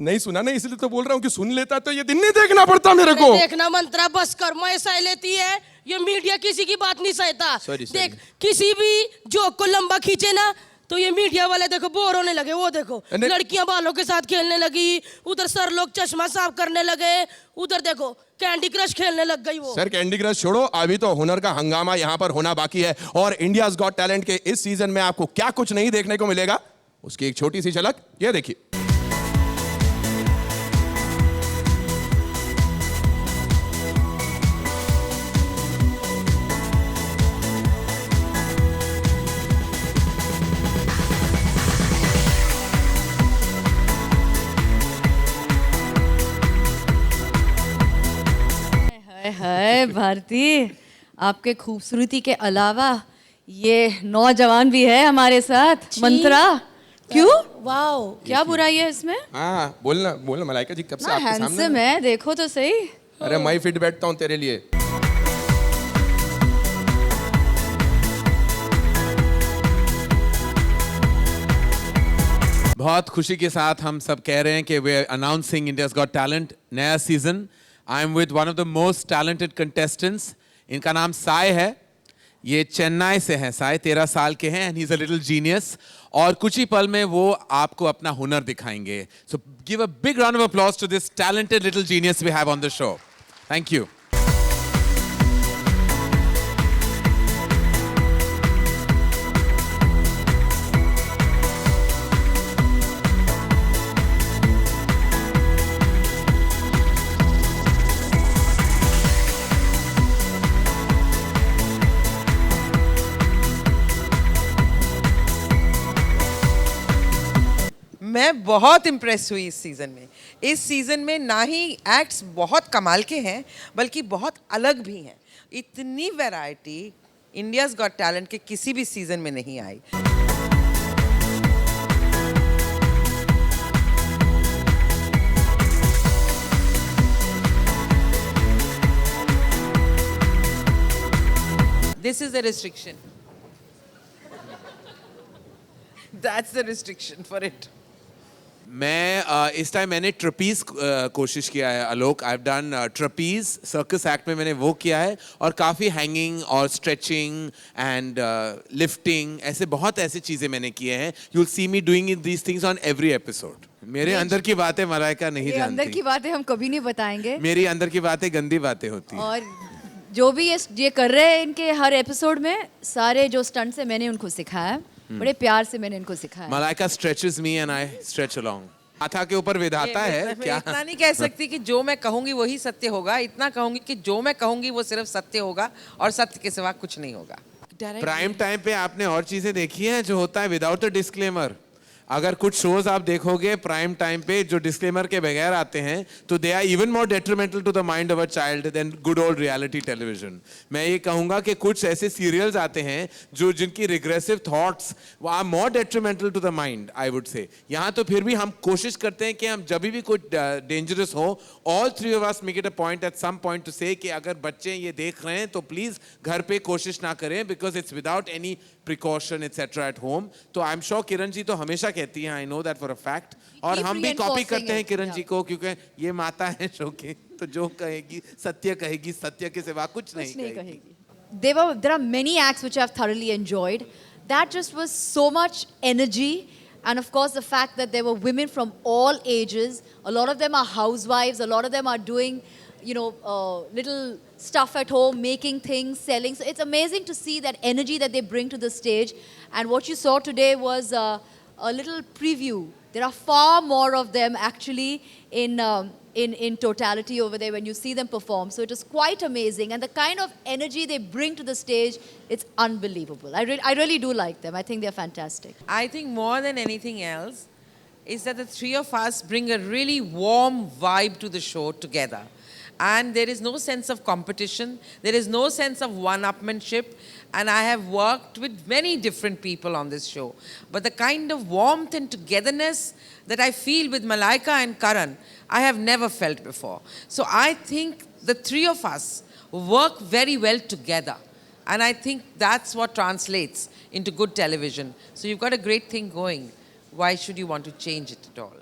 नहीं सुना ना, इसलिए तो बोल रहा हूँ कि सुन लेता तो ये दिन नहीं देखना पड़ता मेरे को। देखना मंत्रा बस कर, मैं सह लेती है ये मीडिया, किसी की बात नहीं सहता। Sorry. देख किसी भी जोक को लंबा खींचे ना तो ये मीडिया वाले देखो बोर होने लगे। वो देखो लड़कियां बालों के साथ खेलने लगी, उधर सर लोग चश्मा साफ करने लगे, उधर देखो कैंडी क्रश खेलने लग गई वो। सर कैंडी क्रश छोड़ो, अभी तो हुनर का हंगामा यहाँ पर होना बाकी है। और इंडियाज गॉट टैलेंट के इस सीजन में आपको क्या कुछ नहीं देखने को मिलेगा, उसकी एक छोटी सी झलक ये देखिए। हाय भारती, आपके खूबसूरती के अलावा ये नौजवान भी है हमारे साथ, मंत्रा। क्यों? वाओ, क्या बुराई है इसमें? हाँ बोलना मलाइका जी, कब से आपके सामने हैंडसम है, देखो तो सही। अरे मैं फिट बैठता हूँ तेरे लिए। बहुत खुशी के साथ हम सब कह रहे हैं कि we are announcing India's got talent नया सीजन। I am with one of the most talented contestants. इनका नाम साय है, ये चेन्नई से हैं। साय 13 साल के हैं and he is a little genius. और कुछ ही पल में वो आपको अपना हुनर दिखाएंगे। So give a big round of applause to this talented little genius we have on the show. Thank you. मैं बहुत इम्प्रेस हुई इस सीज़न में। इस सीज़न में ना ही एक्ट्स बहुत कमाल के हैं बल्कि बहुत अलग भी हैं। इतनी वैरायटी इंडियाज़ गॉट टैलेंट के किसी भी सीज़न में नहीं आई। This is the restriction. That's the restriction for it. मैं इस टाइम मैंने ट्रपीज कोशिश किया है Alok. I have done trapeze circus act में मैंने वो किया है, और काफ़ी हैंगिंग और स्ट्रेचिंग एंड लिफ्टिंग, ऐसे बहुत ऐसी चीज़ें मैंने किए हैं। You will see me doing these things on every episode. मेरे अंदर की बातें मलाइका नहीं जानती। अंदर की बातें हम कभी नहीं बताएंगे। मेरी अंदर की बातें गंदी बातें होती हैं। और जो भी ये कर रहे हैं इनके हर एपिसोड में, सारे जो स्टंट्स है मैंने उनको सिखाया, बड़े प्यार से मैंने इनको सिखाया। Malaika stretches me and I stretch along. माथा के ऊपर विधाता है मैं क्या? इतना नहीं कह सकती कि जो मैं कहूंगी वही सत्य होगा। इतना कहूंगी कि जो मैं कहूंगी वो सिर्फ सत्य होगा और सत्य के सिवा कुछ नहीं होगा। प्राइम टाइम पे आपने और चीजें देखी हैं जो होता है विदाउट अ डिस्क्लेमर। अगर कुछ शोज आप देखोगे प्राइम टाइम पे जो डिस्क्लेमर के बगैर आते हैं तो they are even more detrimental to the mind of a child than good old reality television. मैं ये कहूंगा कि कुछ ऐसे सीरियल्स आते हैं जो जिनकी regressive thoughts are more detrimental to the mind, I would say. यहाँ तो फिर भी हम कोशिश करते हैं कि हम जब भी कुछ डेंजरस हो, all three of us make it a point at some point to say कि अगर बच्चे ये देख रहे हैं तो प्लीज घर पे कोशिश ना करें, because it's without any precaution etcetera at home. तो I am sure Kiran ji तो हमेशा कहती हैं, I know that for a fact. और हम भी कॉपी करते हैं किरण जी को, क्योंकि ये माता है शो की, तो जो कहेगी सत्य के सिवा कुछ नहीं कहेगी। There are many acts which I've thoroughly enjoyed. That just was so much energy. And of course, the fact that there were women from all ages. A lot of them are housewives. A lot of them are doing, little stuff at home, making things, selling. So it's amazing to see that energy that they bring to the stage. And what you saw today was a little preview. There are far more of them actually in totality over there when you see them perform. So it is quite amazing. And the kind of energy they bring to the stage, it's unbelievable. I really do like them. I think they're fantastic. I think more than anything else is that the three of us bring a really warm vibe to the show together. And there is no sense of competition. There is no sense of one-upmanship. And I have worked with many different people on this show. But the kind of warmth and togetherness that I feel with Malaika and Karan, I have never felt before. So I think the three of us work very well together. And I think that's what translates into good television. So you've got a great thing going. Why should you want to change it at all?